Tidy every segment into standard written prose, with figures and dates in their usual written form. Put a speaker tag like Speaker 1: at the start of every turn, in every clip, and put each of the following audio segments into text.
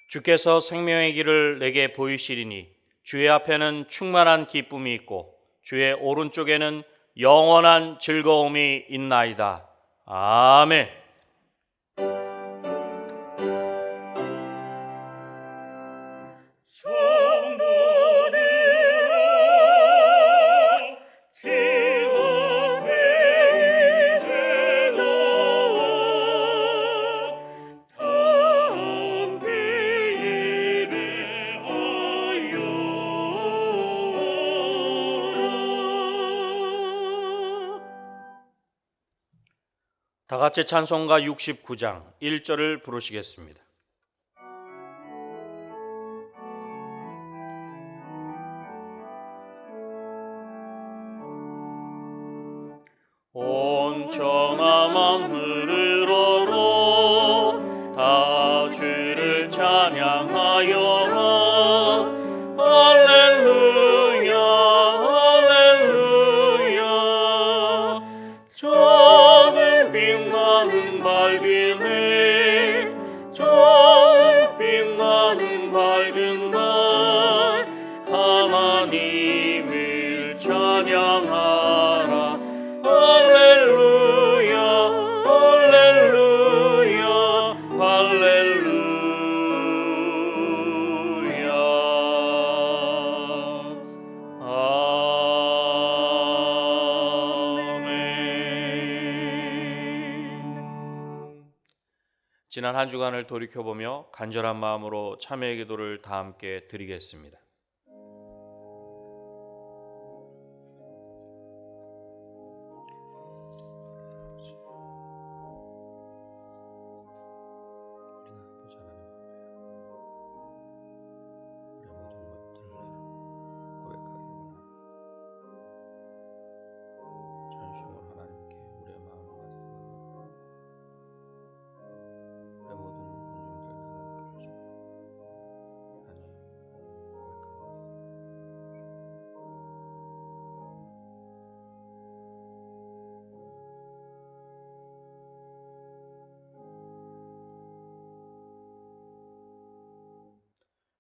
Speaker 1: 주께서 생명의 길을 내게 보이시리니 주의 앞에는 충만한 기쁨이 있고 주의 오른쪽에는 영원한 즐거움이 있나이다. 아멘. 다 같이 찬송가 69장 1절을 부르시겠습니다. 온 천하만 흐르러로 다 주를 찬양하여라. 할렐루야 할렐루야. 저는 빛나는 밝은 해, 저는 빛나는 밝은 날, 하나님을 찬양하라. 할렐루야 할렐루야 할렐루야. 아멘. 지난 한 주간을 돌이켜보며 간절한 마음으로 참회의 기도를 다 함께 드리겠습니다.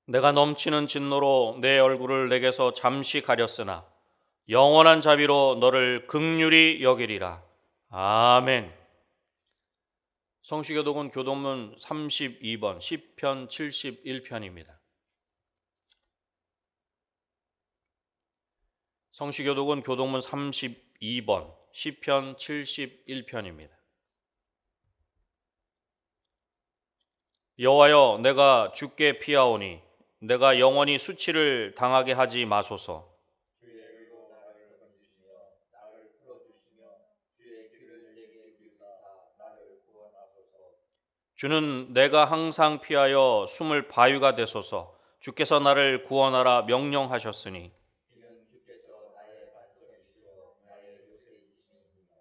Speaker 1: 내가 넘치는 진노로 내 얼굴을 내게서 잠시 가렸으나 영원한 자비로 너를 긍휼히 여기리라. 아멘. 성시교독은 교독문 32번 시편 71편입니다. 성시교독은 교독문 32번 시편 71편입니다. 여호와여, 내가 주께 피하오니 내가 영원히 수치를 당하게 하지 마소서.
Speaker 2: 주의 의로 나를 건지시며 나를 풀어주시며 주의 귀를 내게 기울이사 나를 구원하소서.
Speaker 1: 주는 내가 항상 피하여 숨을 바위가 되소서. 주께서 나를 구원하라 명령하셨으니
Speaker 2: 이는 주께서 나의 반석이시요 나의 요새이시니이다.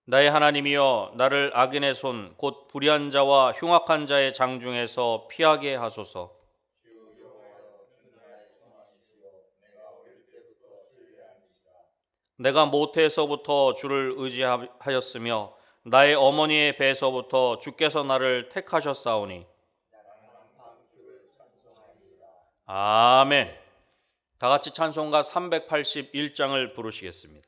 Speaker 1: 나의 하나님이여, 나를 악인의 손 곧 불의한 자와 흉악한 자의 장중에서 피하게 하소서. 내가 모태에서부터 주를 의지하였으며 나의 어머니의 배에서부터 주께서 나를 택하셨사오니 아멘. 다 같이 찬송가 381장을 부르시겠습니다.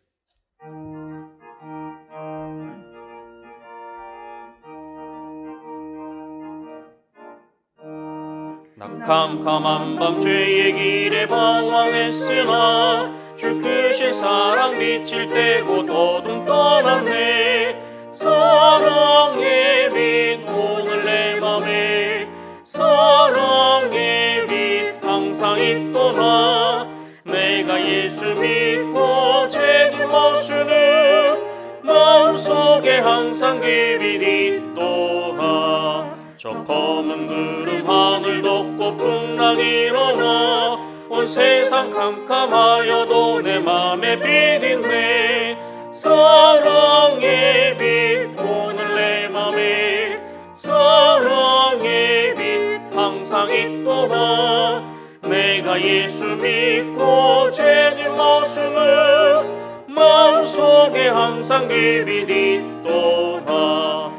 Speaker 1: 캄캄한 밤 죄의 길에 방황했으나 주 크신 사랑 비칠 때 곧 어둠 떠났네. 사랑의 빛 오늘 내 맘에 사랑의 빛 항상 있도다. 내가 예수 믿고 죄진 모습은 마음속에 항상 깊이 있도다. 저 검은 구름 하늘 덮고 풍랑 일어나 온 세상 캄캄하여도 내 맘에 빛 있네. 사랑의 빛 오늘 내 맘에 사랑의 빛 항상 있도다. 내가 예수 믿고 죄진 모습은 마음속에 항상 깊이 있도다.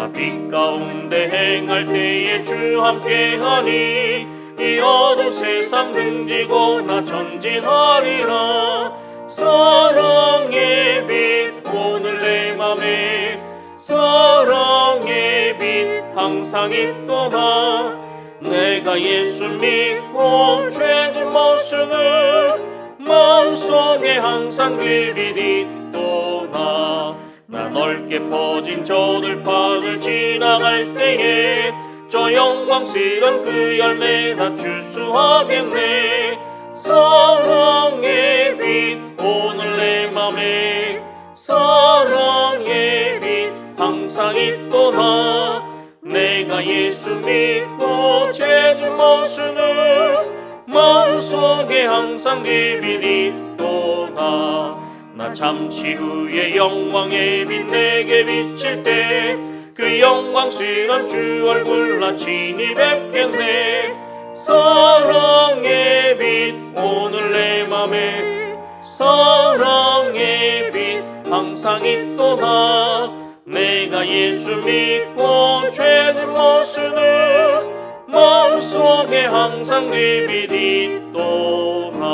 Speaker 1: 내가 빛 가운데 행할 때에 주 함께하니 이 어두운 세상 등지고 나 전진하리라. 사랑의 빛 오늘 내 맘에 사랑의 빛 항상 있도다. 내가 예수 믿고 죄진 모습을 마음속에 항상 그 빛 있도다. 나 넓게 퍼진 저 들판을 지나갈 때에 저 영광스런 그 열매 다 출수하겠네. 사랑의 빛 오늘 내 맘에 사랑의 빛 항상 있도다. 내가 예수 믿고 죄진 모습을 마음속에 항상 그 빛 있도다. 나 잠시 후에 영광의 빛 내게 비칠 때 그 영광스런 주 얼굴 나 친히 뵙겠네. 사랑의 빛 오늘 내 맘에 사랑의 빛 항상 있도다. 내가 예수 믿고 죄진 모습을 마음속에 항상 그 빛 있도다.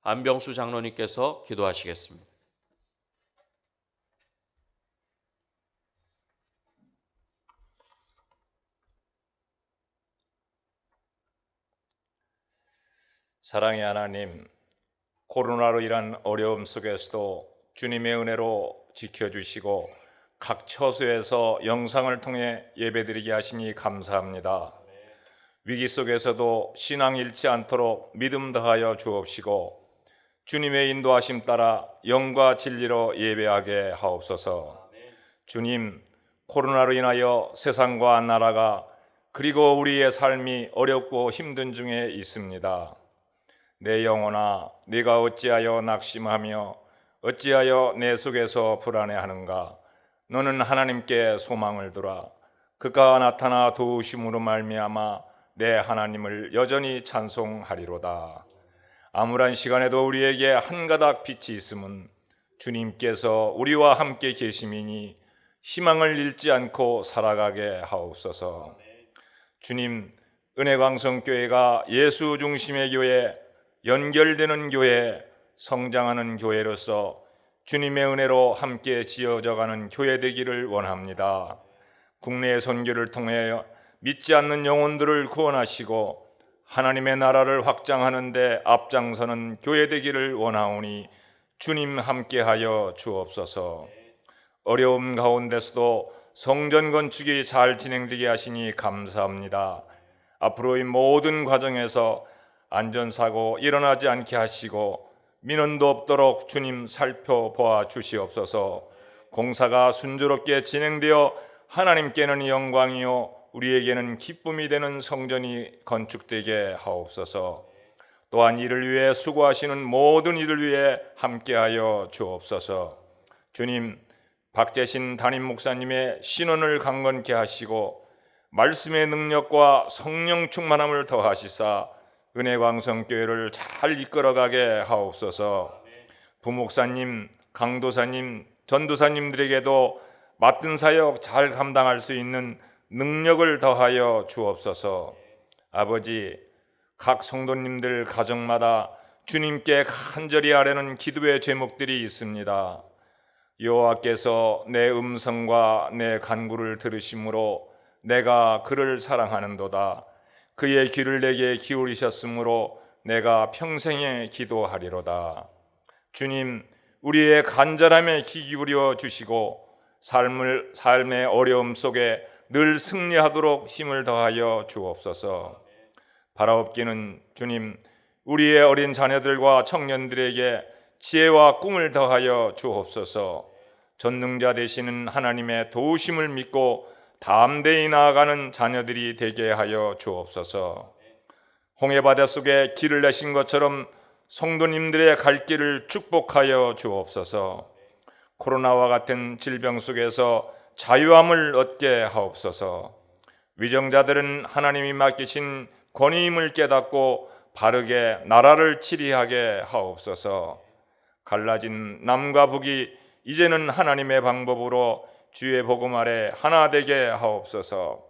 Speaker 1: 안병수 장로님께서 기도하시겠습니다.
Speaker 3: 사랑의 하나님, 코로나로 인한 어려움 속에서도 주님의 은혜로 지켜주시고 각 처소에서 영상을 통해 예배드리게 하시니 감사합니다. 위기 속에서도 신앙 잃지 않도록 믿음 더하여 주옵시고 주님의 인도하심 따라 영과 진리로 예배하게 하옵소서. 주님, 코로나로 인하여 세상과 나라가 그리고 우리의 삶이 어렵고 힘든 중에 있습니다. 내 영혼아, 네가 어찌하여 낙심하며 어찌하여 내 속에서 불안해하는가? 너는 하나님께 소망을 두라. 그가 나타나 도우심으로 말미암아 내 하나님을 여전히 찬송하리로다. 암울한 시간에도 우리에게 한 가닥 빛이 있음은 주님께서 우리와 함께 계심이니 희망을 잃지 않고 살아가게 하옵소서. 주님, 은혜광성교회가 예수 중심의 교회, 연결되는 교회, 성장하는 교회로서 주님의 은혜로 함께 지어져가는 교회 되기를 원합니다. 국내 선교를 통해 믿지 않는 영혼들을 구원하시고 하나님의 나라를 확장하는 데 앞장서는 교회 되기를 원하오니 주님 함께하여 주옵소서. 어려움 가운데서도 성전 건축이 잘 진행되게 하시니 감사합니다. 앞으로의 모든 과정에서 안전사고 일어나지 않게 하시고 민원도 없도록 주님 살펴보아 주시옵소서. 공사가 순조롭게 진행되어 하나님께는 영광이요 우리에게는 기쁨이 되는 성전이 건축되게 하옵소서. 또한 이를 위해 수고하시는 모든 이들 위해 함께하여 주옵소서. 주님, 박재신 담임 목사님의 신원을 강건케 하시고 말씀의 능력과 성령 충만함을 더하시사 은혜광성교회를 잘 이끌어가게 하옵소서. 부목사님, 강도사님, 전도사님들에게도 맡은 사역 잘 감당할 수 있는 능력을 더하여 주옵소서. 아버지, 각 성도님들 가정마다 주님께 간절히 하려는 기도의 제목들이 있습니다. 여호와께서 내 음성과 내 간구를 들으심으로 내가 그를 사랑하는도다. 그의 귀를 내게 기울이셨으므로 내가 평생에 기도하리로다. 주님, 우리의 간절함에 귀 기울여 주시고 삶의 어려움 속에 늘 승리하도록 힘을 더하여 주옵소서. 바라옵기는 주님, 우리의 어린 자녀들과 청년들에게 지혜와 꿈을 더하여 주옵소서. 전능자 되시는 하나님의 도우심을 믿고 담대히 나아가는 자녀들이 되게 하여 주옵소서. 홍해바다 속에 길을 내신 것처럼 성도님들의 갈 길을 축복하여 주옵소서. 코로나와 같은 질병 속에서 자유함을 얻게 하옵소서. 위정자들은 하나님이 맡기신 권위임을 깨닫고 바르게 나라를 치리하게 하옵소서. 갈라진 남과 북이 이제는 하나님의 방법으로 주의 복음 아래 하나 되게 하옵소서.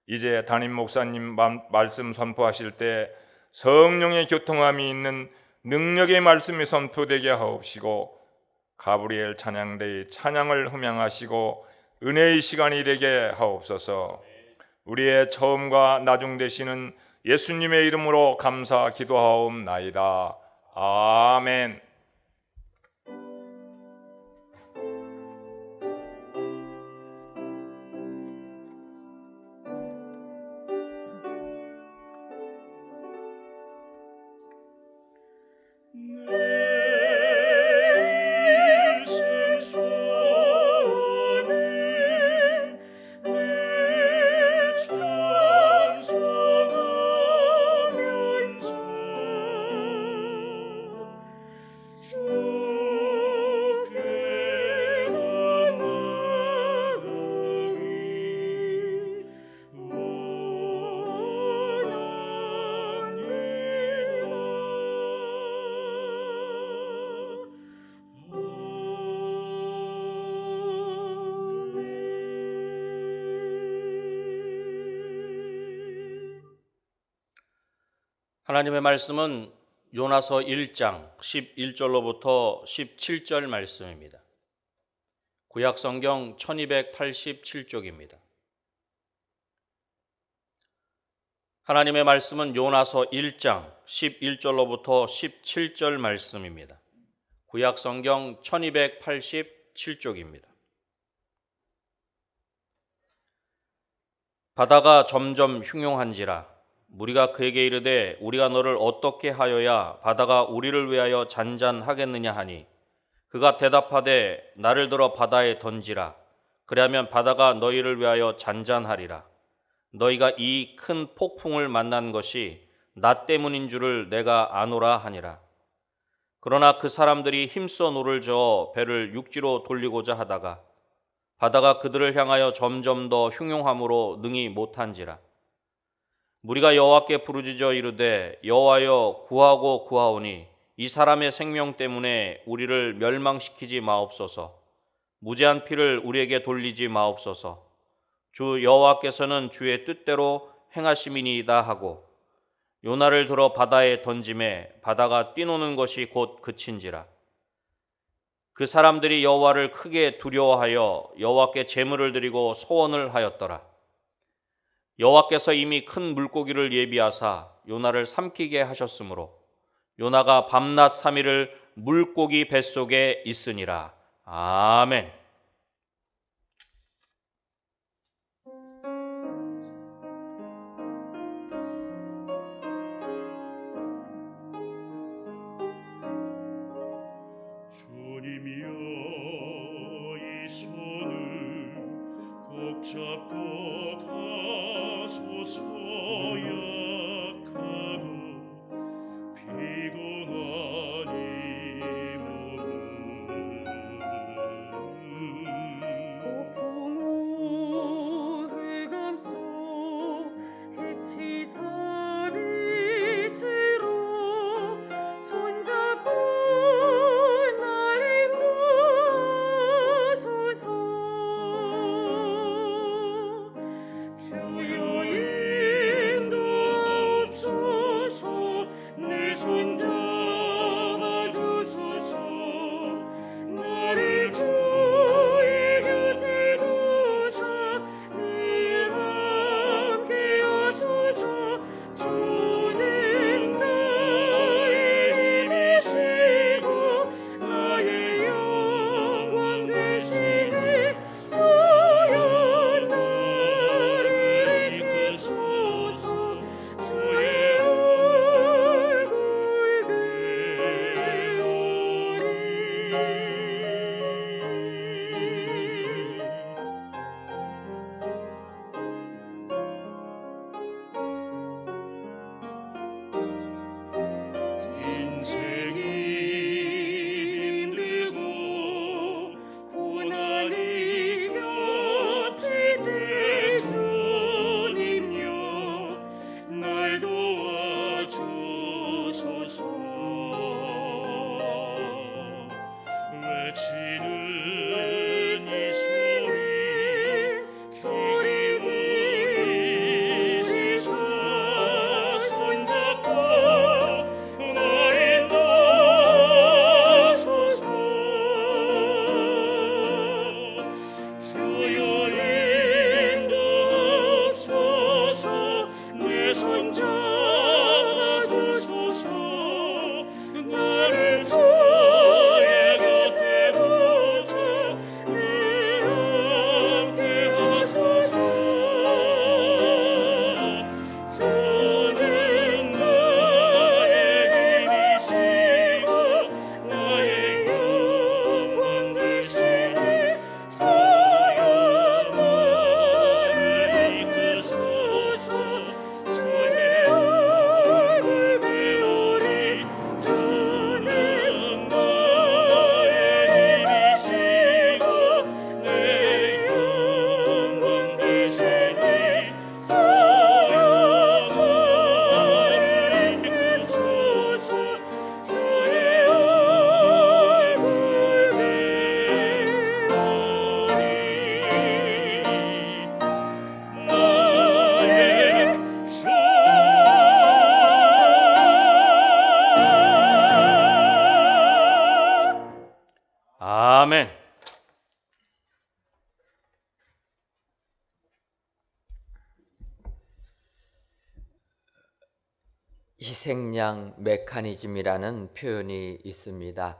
Speaker 3: 이제 담임 목사님 말씀 선포하실 때 성령의 교통함이 있는 능력의 말씀이 선포되게 하옵시고, 가브리엘 찬양대의 찬양을 흠양하시고 은혜의 시간이 되게 하옵소서. 우리의 처음과 나중 되시는 예수님의 이름으로 감사 기도하옵나이다. 아멘.
Speaker 1: 하나님의 말씀은 요나서 1장 11절로부터 17절 말씀입니다. 구약 성경 1287쪽입니다. 하나님의 말씀은 요나서 1장 11절로부터 17절 말씀입니다. 구약 성경 1287쪽입니다. 바다가 점점 흉용한지라 무리가 그에게 이르되 우리가 너를 어떻게 하여야 바다가 우리를 위하여 잔잔하겠느냐 하니, 그가 대답하되 나를 들어 바다에 던지라. 그리하면 바다가 너희를 위하여 잔잔하리라. 너희가 이 큰 폭풍을 만난 것이 나 때문인 줄을 내가 아노라 하니라. 그러나 그 사람들이 힘써 노를 저어 배를 육지로 돌리고자 하다가 바다가 그들을 향하여 점점 더 흉용함으로 능히 못한지라. 무리가 여호와께 부르짖어 이르되 여호와여 구하고 구하오니 이 사람의 생명 때문에 우리를 멸망시키지 마옵소서. 무죄한 피를 우리에게 돌리지 마옵소서. 주 여호와께서는 주의 뜻대로 행하심이니이다 하고 요나를 들어 바다에 던짐에 바다가 뛰노는 것이 곧 그친지라. 그 사람들이 여호와를 크게 두려워하여 여호와께 제물을 드리고 소원을 하였더라. 여호와께서 이미 큰 물고기를 예비하사 요나를 삼키게 하셨으므로 요나가 밤낮 3일을 물고기 뱃속에 있으니라. 아멘.
Speaker 4: 주님이여 이 손을 꼭 잡고 가소서. 약하고 피곤한 이 몸을
Speaker 5: 희생양 메커니즘이라는 표현이 있습니다.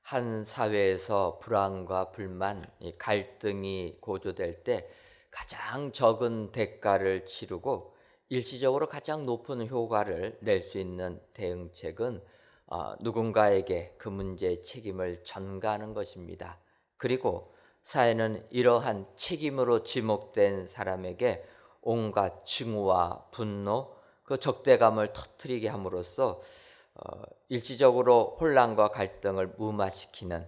Speaker 5: 한 사회에서 불안과 불만, 갈등이 고조될 때 가장 적은 대가를 치르고 일시적으로 가장 높은 효과를 낼 수 있는 대응책은 누군가에게 그 문제의 책임을 전가하는 것입니다. 그리고 사회는 이러한 책임으로 지목된 사람에게 온갖 증오와 분노, 그 적대감을 터뜨리게 함으로써 일시적으로 혼란과 갈등을 무마시키는,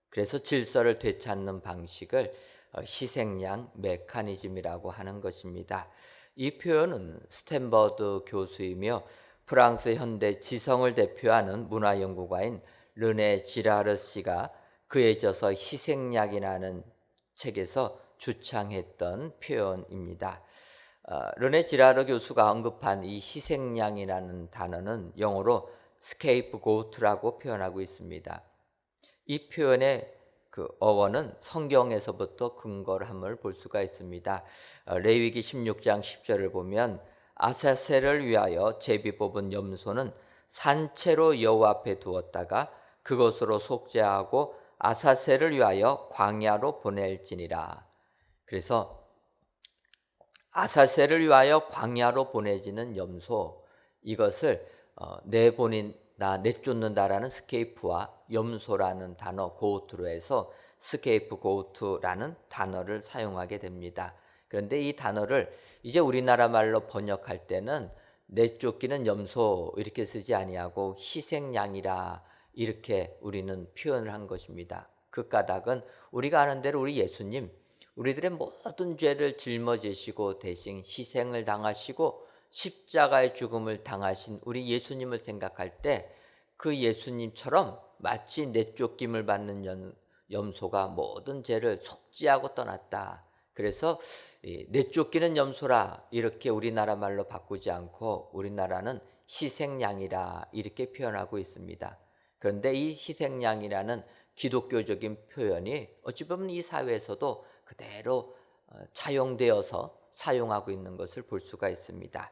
Speaker 5: 그래서 질서를 되찾는 방식을 희생양 메커니즘이라고 하는 것입니다. 이 표현은 스탠버드 교수이며 프랑스 현대 지성을 대표하는 문화연구가인 르네 지라르 씨가 그에 져서 희생약이라는 책에서 주창했던 표현입니다. 르네 지라르 교수가 언급한 이 희생양이라는 단어는 영어로 scapegoat라고 표현하고 있습니다. 이 표현의 그 어원은 성경에서부터 근거를 함을 볼 수가 있습니다. 레위기 16장 10절을 보면 아사셀을 위하여 제비 뽑은 염소는 산채로 여호와 앞에 두었다가 그것으로 속죄하고 아사셀을 위하여 광야로 보낼지니라. 그래서 아사셀을 위하여 광야로 보내지는 염소, 이것을 내쫓는다라는 스케이프와 염소라는 단어 고트로 해서 스케이프 고트라는 단어를 사용하게 됩니다. 그런데 이 단어를 이제 우리나라 말로 번역할 때는 내쫓기는 염소 이렇게 쓰지 아니하고 희생양이라 이렇게 우리는 표현을 한 것입니다. 그 까닭은 우리가 아는 대로 우리 예수님, 우리들의 모든 죄를 짊어지시고 대신 희생을 당하시고 십자가의 죽음을 당하신 우리 예수님을 생각할 때 그 예수님처럼 마치 내쫓김을 받는 염소가 모든 죄를 속죄하고 떠났다. 그래서 내쫓기는 염소라 이렇게 우리나라 말로 바꾸지 않고 우리나라는 희생양이라 이렇게 표현하고 있습니다. 그런데 이 희생양이라는 기독교적인 표현이 어찌 보면 이 사회에서도 그대로 차용되어서 사용하고 있는 것을 볼 수가 있습니다.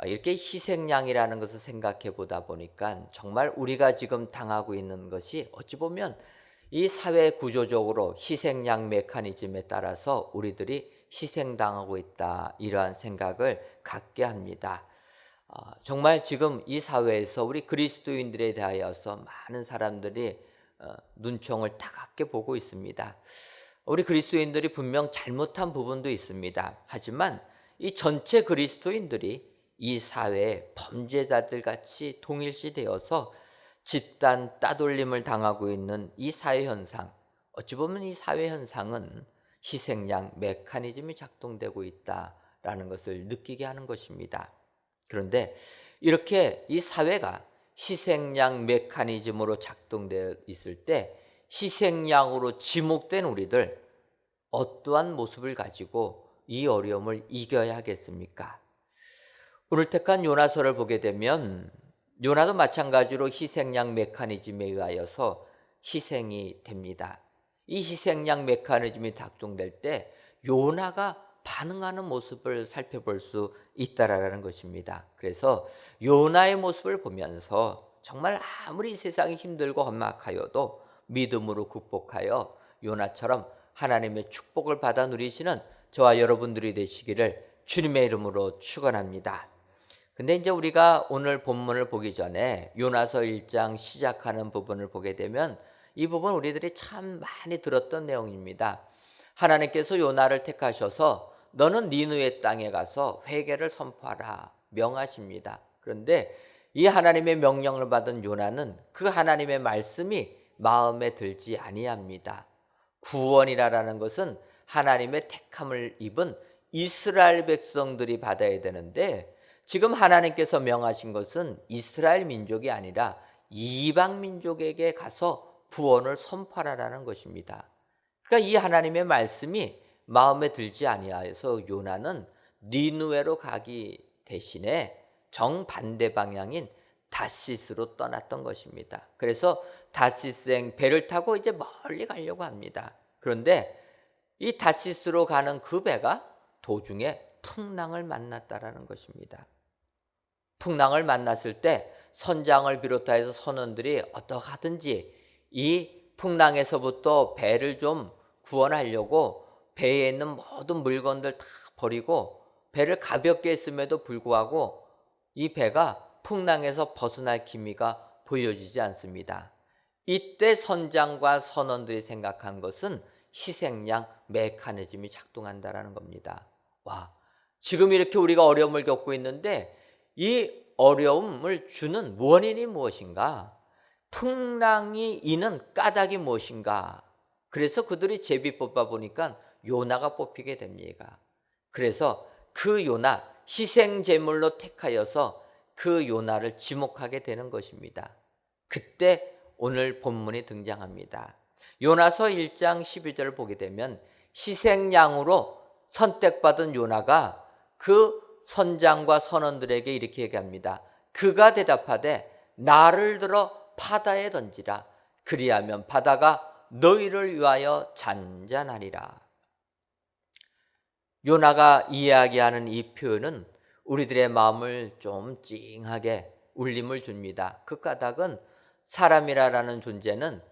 Speaker 5: 이렇게 희생양이라는 것을 생각해 보다 보니까 정말 우리가 지금 당하고 있는 것이 어찌 보면 이 사회 구조적으로 희생양 메커니즘에 따라서 우리들이 희생당하고 있다, 이러한 생각을 갖게 합니다. 정말 지금 이 사회에서 우리 그리스도인들에 대하여서 많은 사람들이 눈총을 따갑게 보고 있습니다. 우리 그리스도인들이 분명 잘못한 부분도 있습니다. 하지만 이 전체 그리스도인들이 이 사회에 범죄자들 같이 동일시되어서 집단 따돌림을 당하고 있는 이 사회 현상, 어찌 보면 이 사회 현상은 희생양 메커니즘이 작동되고 있다라는 것을 느끼게 하는 것입니다. 그런데 이렇게 이 사회가 희생양 메커니즘으로 작동되어 있을 때 희생양으로 지목된 우리들, 어떠한 모습을 가지고 이 어려움을 이겨야 하겠습니까? 오늘 택한 요나서를 보게 되면 요나도 마찬가지로 희생양 메커니즘에 의하여서 희생이 됩니다. 이 희생양 메커니즘이 작동될 때 요나가 반응하는 모습을 살펴볼 수 있다라는 것입니다. 그래서 요나의 모습을 보면서 정말 아무리 세상이 힘들고 험악하여도 믿음으로 극복하여 요나처럼 하나님의 축복을 받아 누리시는 저와 여러분들이 되시기를 주님의 이름으로 축원합니다. 근데 이제 우리가 오늘 본문을 보기 전에 요나서 1장 시작하는 부분을 보게 되면 이 부분 우리들이 참 많이 들었던 내용입니다. 하나님께서 요나를 택하셔서 너는 니느웨 땅에 가서 회개를 선포하라 명하십니다. 그런데 이 하나님의 명령을 받은 요나는 그 하나님의 말씀이 마음에 들지 아니합니다. 구원이라는 것은 하나님의 택함을 입은 이스라엘 백성들이 받아야 되는데 지금 하나님께서 명하신 것은 이스라엘 민족이 아니라 이방 민족에게 가서 구원을 선포하라는 것입니다. 그러니까 이 하나님의 말씀이 마음에 들지 아니하여서 요나는 니느웨로 가기 대신에 정반대 방향인 다시스로 떠났던 것입니다. 그래서 다시스행 배를 타고 이제 멀리 가려고 합니다. 그런데 이 다시스로 가는 그 배가 도중에 풍랑을 만났다라는 것입니다. 풍랑을 만났을 때 선장을 비롯해서 선원들이 어떡하든지 이 풍랑에서부터 배를 좀 구원하려고 배에 있는 모든 물건들 다 버리고 배를 가볍게 했음에도 불구하고 이 배가 풍랑에서 벗어날 기미가 보여지지 않습니다. 이때 선장과 선원들이 생각한 것은 희생양 메커니즘이 작동한다라는 겁니다. 와, 지금 이렇게 우리가 어려움을 겪고 있는데 이 어려움을 주는 원인이 무엇인가? 풍랑이 이는 까닭이 무엇인가? 그래서 그들이 제비 뽑아 보니까 요나가 뽑히게 됩니다. 그래서 그 요나, 희생 제물로 택하여서 그 요나를 지목하게 되는 것입니다. 그때 오늘 본문이 등장합니다. 요나서 1장 12절을 보게 되면 희생양으로 선택받은 요나가 그 선장과 선원들에게 이렇게 얘기합니다. 그가 대답하되 나를 들어 바다에 던지라. 그리하면 바다가 너희를 위하여 잔잔하리라. 요나가 이야기하는 이 표현은 우리들의 마음을 좀 찡하게 울림을 줍니다. 그 까닭은 사람이라는 존재는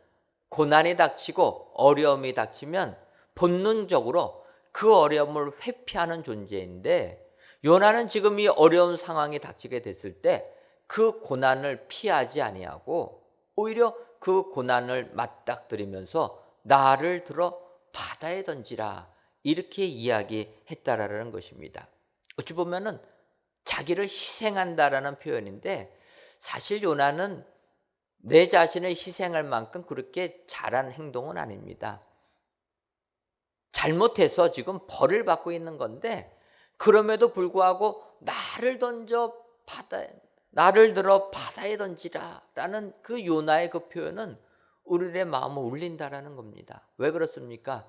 Speaker 5: 고난이 닥치고 어려움이 닥치면 본능적으로 그 어려움을 회피하는 존재인데 요나는 지금 이 어려운 상황이 닥치게 됐을 때 그 고난을 피하지 아니하고 오히려 그 고난을 맞닥뜨리면서 나를 들어 바다에 던지라 이렇게 이야기했다라는 것입니다. 어찌 보면은 자기를 희생한다라는 표현인데 사실 요나는 내 자신을 희생할 만큼 그렇게 잘한 행동은 아닙니다. 잘못해서 지금 벌을 받고 있는 건데 그럼에도 불구하고 나를 들어 바다에 던지라 라는 그 요나의 그 표현은 우리의 마음을 울린다라는 겁니다. 왜 그렇습니까?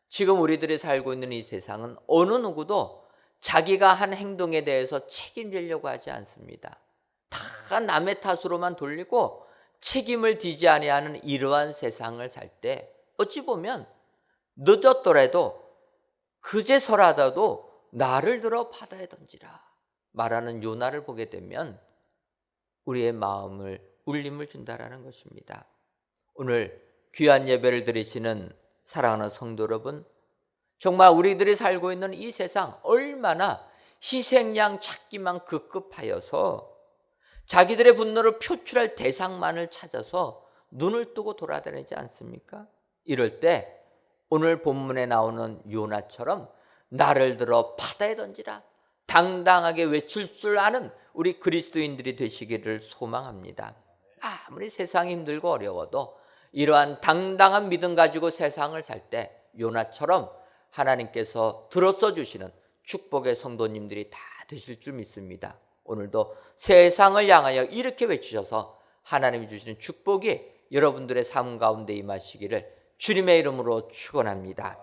Speaker 5: 지금 우리들이 살고 있는 이 세상은 어느 누구도 자기가 한 행동에 대해서 책임지려고 하지 않습니다. 다 남의 탓으로만 돌리고 책임을 지지 아니하는 이러한 세상을 살 때 어찌 보면 늦었더라도 그제서라도 나를 들어 바다에 던지라 말하는 요나를 보게 되면 우리의 마음을 울림을 준다라는 것입니다. 오늘 귀한 예배를 드리시는 사랑하는 성도 여러분, 정말 우리들이 살고 있는 이 세상 얼마나 희생양 찾기만 급급하여서 자기들의 분노를 표출할 대상만을 찾아서 눈을 뜨고 돌아다니지 않습니까? 이럴 때 오늘 본문에 나오는 요나처럼 나를 들어 바다에 던지라 당당하게 외칠 줄 아는 우리 그리스도인들이 되시기를 소망합니다. 아무리 세상이 힘들고 어려워도 이러한 당당한 믿음 가지고 세상을 살 때 요나처럼 하나님께서 들어써 주시는 축복의 성도님들이 다 되실 줄 믿습니다. 오늘도 세상을 향하여 이렇게 외치셔서 하나님이 주시는 축복이 여러분들의 삶 가운데 임하시기를 주님의 이름으로 축원합니다.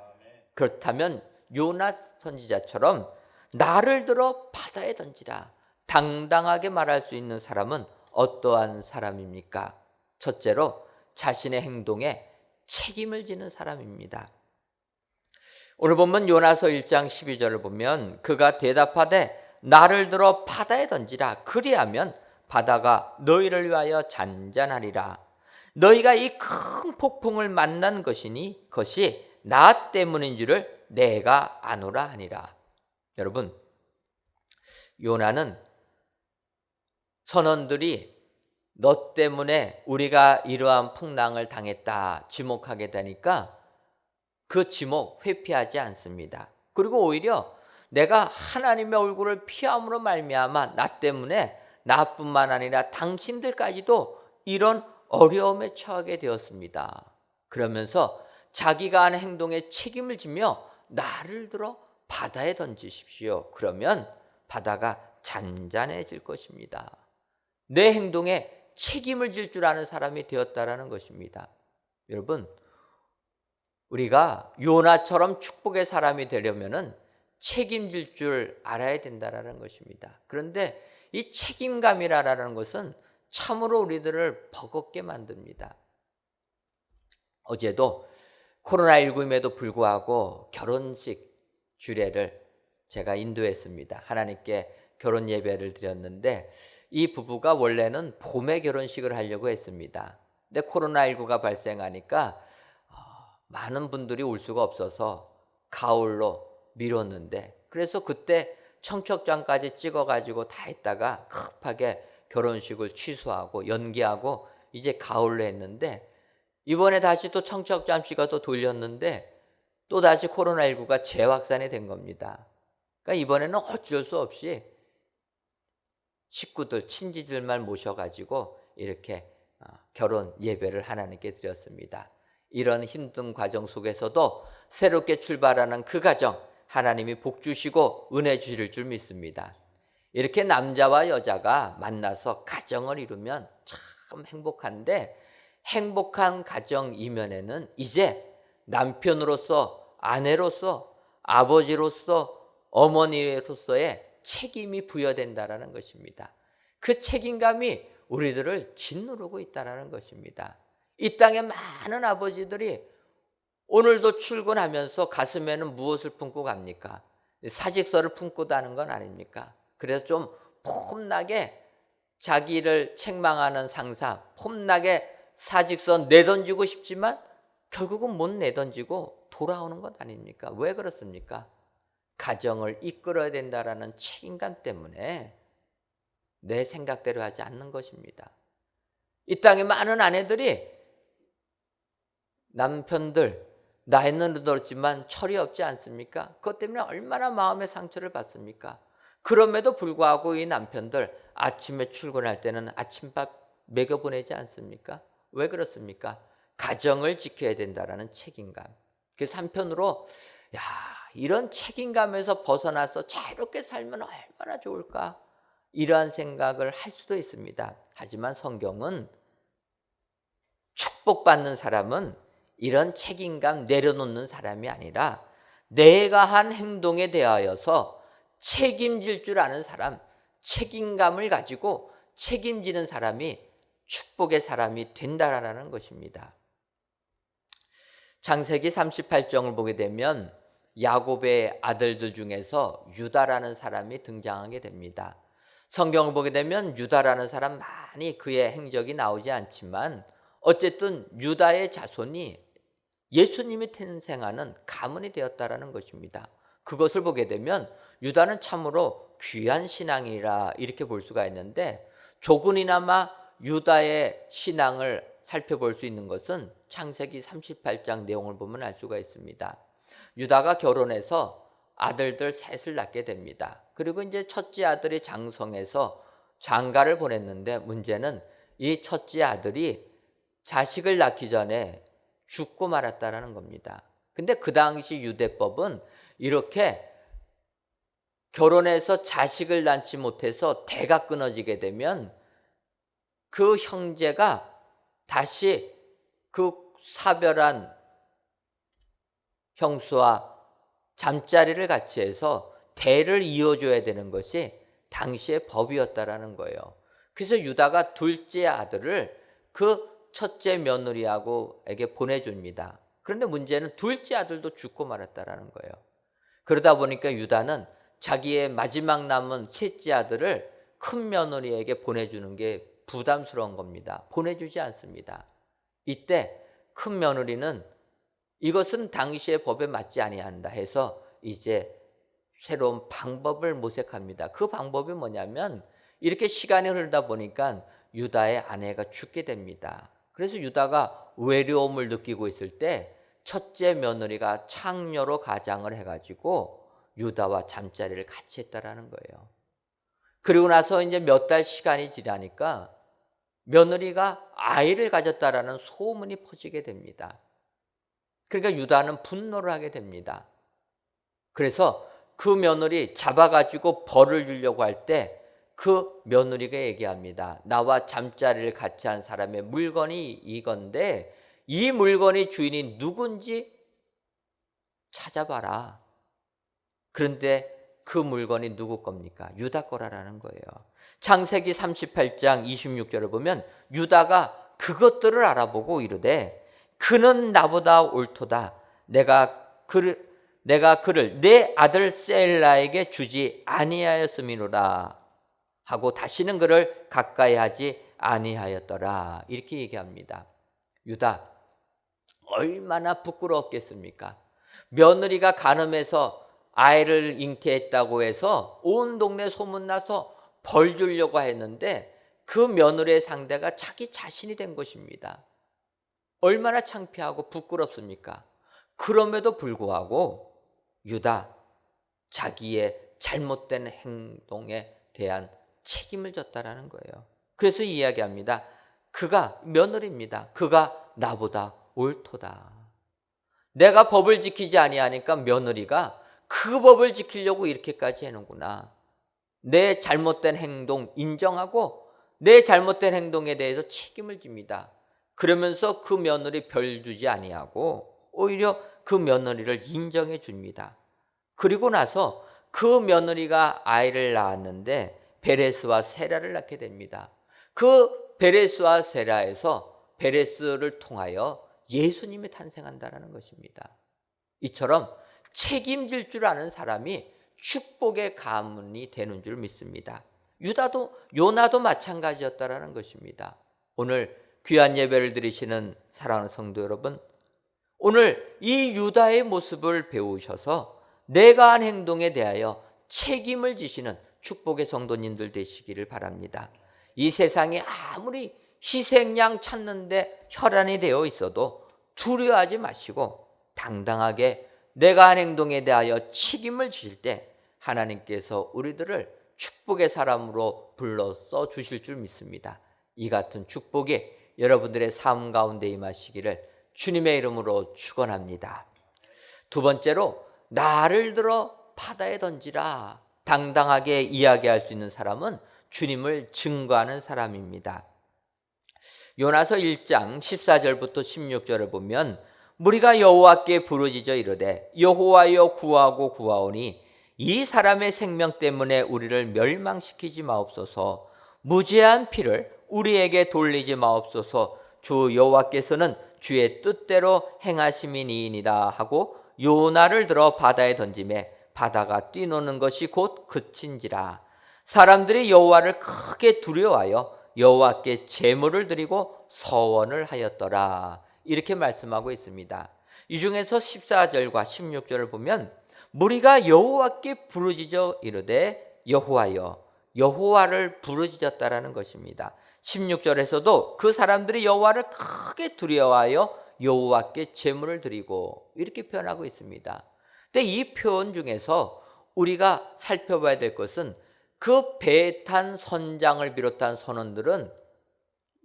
Speaker 5: 그렇다면 요나 선지자처럼 나를 들어 바다에 던지라 당당하게 말할 수 있는 사람은 어떠한 사람입니까? 첫째로 자신의 행동에 책임을 지는 사람입니다. 오늘 보면 요나서 1장 12절을 보면 그가 대답하되 나를 들어 바다에 던지라 그리하면 바다가 너희를 위하여 잔잔하리라. 너희가 이 큰 폭풍을 만난 것이니 그것이 나 때문인 줄을 내가 아노라 하니라. 여러분, 요나는 선원들이 너 때문에 우리가 이러한 풍랑을 당했다 지목하게 되니까 그 지목 회피하지 않습니다. 그리고 오히려 내가 하나님의 얼굴을 피함으로 말미암아 나 때문에 나뿐만 아니라 당신들까지도 이런 어려움에 처하게 되었습니다. 그러면서 자기가 한 행동에 책임을 지며 나를 들어 바다에 던지십시오. 그러면 바다가 잔잔해질 것입니다. 내 행동에 책임을 질 줄 아는 사람이 되었다라는 것입니다. 여러분, 우리가 요나처럼 축복의 사람이 되려면은 책임질 줄 알아야 된다라는 것입니다. 그런데 이 책임감이라는 것은 참으로 우리들을 버겁게 만듭니다. 어제도 코로나19임에도 불구하고 결혼식 주례를 제가 인도했습니다. 하나님께 결혼 예배를 드렸는데 이 부부가 원래는 봄에 결혼식을 하려고 했습니다. 근데 코로나19가 발생하니까 많은 분들이 올 수가 없어서 가을로 미뤘는데, 그래서 그때 청첩장까지 찍어가지고 다 했다가 급하게 결혼식을 취소하고 연기하고 이제 가을로 했는데, 이번에 다시 또 청첩장씨가 또 돌렸는데 또 다시 코로나19가 재확산이 된 겁니다. 그러니까 이번에는 어쩔 수 없이 식구들, 친지들만 모셔가지고 이렇게 결혼 예배를 하나님께 드렸습니다. 이런 힘든 과정 속에서도 새롭게 출발하는 그 가정, 하나님이 복 주시고 은혜 주실 줄 믿습니다. 이렇게 남자와 여자가 만나서 가정을 이루면 참 행복한데, 행복한 가정 이면에는 이제 남편으로서, 아내로서, 아버지로서, 어머니로서의 책임이 부여된다라는 것입니다. 그 책임감이 우리들을 짓누르고 있다라는 것입니다. 이 땅에 많은 아버지들이 오늘도 출근하면서 가슴에는 무엇을 품고 갑니까? 사직서를 품고 가는 건 아닙니까? 그래서 좀 폼나게 자기를 책망하는 상사, 폼나게 사직서 내던지고 싶지만 결국은 못 내던지고 돌아오는 것 아닙니까? 왜 그렇습니까? 가정을 이끌어야 된다라는 책임감 때문에 내 생각대로 하지 않는 것입니다. 이 땅에 많은 아내들이 남편들 나이는 들었지만 철이 없지 않습니까? 그것 때문에 얼마나 마음의 상처를 받습니까? 그럼에도 불구하고 이 남편들 아침에 출근할 때는 아침밥 먹여보내지 않습니까? 왜 그렇습니까? 가정을 지켜야 된다라는 책임감. 그래서 한편으로 이런 책임감에서 벗어나서 자유롭게 살면 얼마나 좋을까? 이러한 생각을 할 수도 있습니다. 하지만 성경은 축복받는 사람은 이런 책임감 내려놓는 사람이 아니라 내가 한 행동에 대하여서 책임질 줄 아는 사람, 책임감을 가지고 책임지는 사람이 축복의 사람이 된다라는 것입니다. 창세기 38장을 보게 되면 야곱의 아들들 중에서 유다라는 사람이 등장하게 됩니다. 성경을 보게 되면 유다라는 사람 많이 그의 행적이 나오지 않지만 어쨌든 유다의 자손이 예수님이 탄생하는 가문이 되었다라는 것입니다. 그것을 보게 되면 유다는 참으로 귀한 신앙이라 이렇게 볼 수가 있는데, 조금이나마 유다의 신앙을 살펴볼 수 있는 것은 창세기 38장 내용을 보면 알 수가 있습니다. 유다가 결혼해서 아들들 셋을 낳게 됩니다. 그리고 이제 첫째 아들이 장성해서 장가를 보냈는데, 문제는 이 첫째 아들이 자식을 낳기 전에 죽고 말았다라는 겁니다. 근데 그 당시 유대법은 이렇게 결혼해서 자식을 낳지 못해서 대가 끊어지게 되면 그 형제가 다시 그 사별한 형수와 잠자리를 같이 해서 대를 이어줘야 되는 것이 당시의 법이었다라는 거예요. 그래서 유다가 둘째 아들을 그 첫째 며느리에게 보내줍니다. 그런데 문제는 둘째 아들도 죽고 말았다라는 거예요. 그러다 보니까 유다는 자기의 마지막 남은 셋째 아들을 큰 며느리에게 보내주는 게 부담스러운 겁니다. 보내주지 않습니다. 이때 큰 며느리는 이것은 당시의 법에 맞지 아니한다 해서 이제 새로운 방법을 모색합니다. 그 방법이 뭐냐면, 이렇게 시간이 흐르다 보니까 유다의 아내가 죽게 됩니다. 그래서 유다가 외로움을 느끼고 있을 때 첫째 며느리가 창녀로 가장을 해가지고 유다와 잠자리를 같이 했다라는 거예요. 그리고 나서 이제 몇 달 시간이 지나니까 며느리가 아이를 가졌다라는 소문이 퍼지게 됩니다. 그러니까 유다는 분노를 하게 됩니다. 그래서 그 며느리 잡아가지고 벌을 주려고 할 때 그 며느리가 얘기합니다. 나와 잠자리를 같이 한 사람의 물건이 이건데 이 물건의 주인이 누군지 찾아봐라. 그런데 그 물건이 누구 겁니까? 유다 거라는 거예요. 창세기 38장 26절을 보면 유다가 그것들을 알아보고 이르되 그는 나보다 옳도다. 내가 그를 내가 그를 내 아들 셀라에게 주지 아니하였음이로라 하고 다시는 그를 가까이 하지 아니하였더라. 이렇게 얘기합니다. 유다, 얼마나 부끄러웠겠습니까? 며느리가 간음해서 아이를 잉태했다고 해서 온 동네 소문나서 벌 주려고 했는데 그 며느리의 상대가 자기 자신이 된 것입니다. 얼마나 창피하고 부끄럽습니까? 그럼에도 불구하고 유다, 자기의 잘못된 행동에 대한 책임을 졌다라는 거예요. 그래서 이야기합니다. 그가 며느리입니다. 그가 나보다 옳도다. 내가 법을 지키지 아니하니까 며느리가 그 법을 지키려고 이렇게까지 해놓구나. 내 잘못된 행동 인정하고 내 잘못된 행동에 대해서 책임을 집니다. 그러면서 그 며느리 별 주지 아니하고 오히려 그 며느리를 인정해 줍니다. 그리고 나서 그 며느리가 아이를 낳았는데 베레스와 세라를 낳게 됩니다. 그 베레스와 세라에서 베레스를 통하여 예수님이 탄생한다는 것입니다. 이처럼 책임질 줄 아는 사람이 축복의 가문이 되는 줄 믿습니다. 요나도 마찬가지였다라는 것입니다. 오늘 귀한 예배를 드리시는 사랑하는 성도 여러분, 오늘 이 유다의 모습을 배우셔서 내가 한 행동에 대하여 책임을 지시는 축복의 성도님들 되시기를 바랍니다. 이 세상에 아무리 희생양 찾는데 혈안이 되어 있어도 두려워하지 마시고 당당하게 내가 한 행동에 대하여 책임을 지실 때 하나님께서 우리들을 축복의 사람으로 불러서 주실 줄 믿습니다. 이 같은 축복이 여러분들의 삶 가운데 임하시기를 주님의 이름으로 축원합니다. 두 번째로, 나를 들어 바다에 던지라. 당당하게 이야기할 수 있는 사람은 주님을 증거하는 사람입니다. 요나서 1장 14절부터 16절을 보면 무리가 여호와께 부르짖어 이르되 여호와여 구하고 구하오니 이 사람의 생명 때문에 우리를 멸망시키지 마옵소서. 무죄한 피를 우리에게 돌리지 마옵소서. 주 여호와께서는 주의 뜻대로 행하심이니이다 하고 요나를 들어 바다에 던지매 바다가 뛰노는 것이 곧 그친지라. 사람들이 여호와를 크게 두려워하여 여호와께 제물을 드리고 서원을 하였더라. 이렇게 말씀하고 있습니다. 이 중에서 14절과 16절을 보면 무리가 여호와께 부르짖어 이르되 여호와여, 여호와를 부르짖었다라는 것입니다. 16절에서도 그 사람들이 여호와를 크게 두려워하여 여호와께 제물을 드리고 이렇게 표현하고 있습니다. 근데 이 표현 중에서 우리가 살펴봐야 될 것은 그 배에 탄 선장을 비롯한 선원들은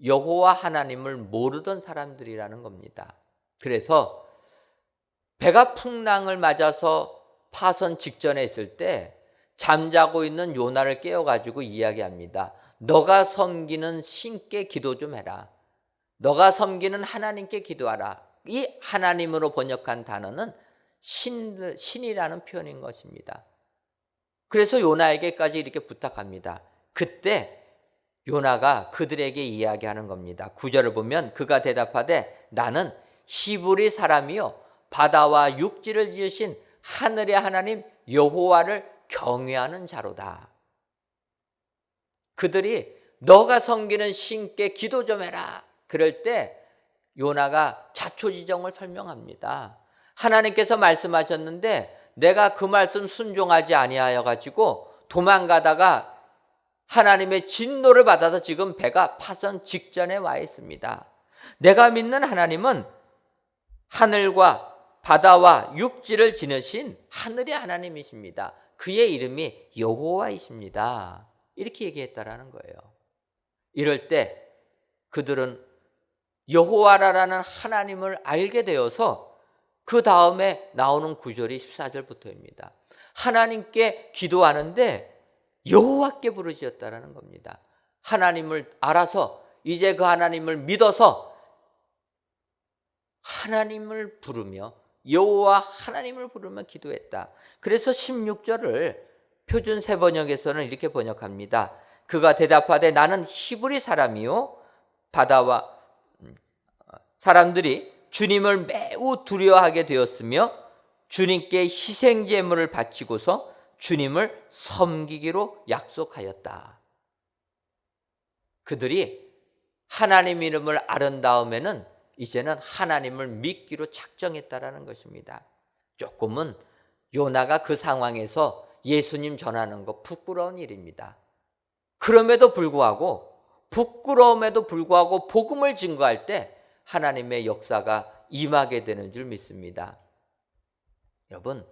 Speaker 5: 여호와 하나님을 모르던 사람들이라는 겁니다. 그래서 배가 풍랑을 맞아서 파선 직전에 있을 때 잠자고 있는 요나를 깨워가지고 이야기합니다. 너가 섬기는 신께 기도 좀 해라. 너가 섬기는 하나님께 기도하라. 이 하나님으로 번역한 단어는 신이라는 표현인 것입니다. 그래서 요나에게까지 이렇게 부탁합니다. 그때 요나가 그들에게 이야기하는 겁니다. 9절을 보면 그가 대답하되 나는 히브리 사람이요 바다와 육지를 지으신 하늘의 하나님 여호와를 경외하는 자로다. 그들이 너가 섬기는 신께 기도 좀 해라. 그럴 때 요나가 자초지종을 설명합니다. 하나님께서 말씀하셨는데 내가 그 말씀 순종하지 아니하여 가지고 도망가다가 하나님의 진노를 받아서 지금 배가 파선 직전에 와 있습니다. 내가 믿는 하나님은 하늘과 바다와 육지를 지으신 하늘의 하나님이십니다. 그의 이름이 여호와이십니다. 이렇게 얘기했다라는 거예요. 이럴 때 그들은 여호와라는 하나님을 알게 되어서 그 다음에 나오는 구절이 14절부터입니다. 하나님께 기도하는데 여호와께 부르짖었다라는 겁니다. 하나님을 알아서 이제 그 하나님을 믿어서 하나님을 부르며 여호와 하나님을 부르며 기도했다. 그래서 16절을 표준 세번역에서는 이렇게 번역합니다. 그가 대답하되 나는 히브리 사람이요 바다와 사람들이 주님을 매우 두려워하게 되었으며 주님께 희생 제물을 바치고서 주님을 섬기기로 약속하였다. 그들이 하나님 이름을 아는 다음에는 이제는 하나님을 믿기로 작정했다라는 것입니다. 조금은 요나가 그 상황에서 예수님 전하는 거 부끄러운 일입니다. 그럼에도 불구하고 부끄러움에도 불구하고 복음을 증거할 때 하나님의 역사가 임하게 되는 줄 믿습니다. 여러분,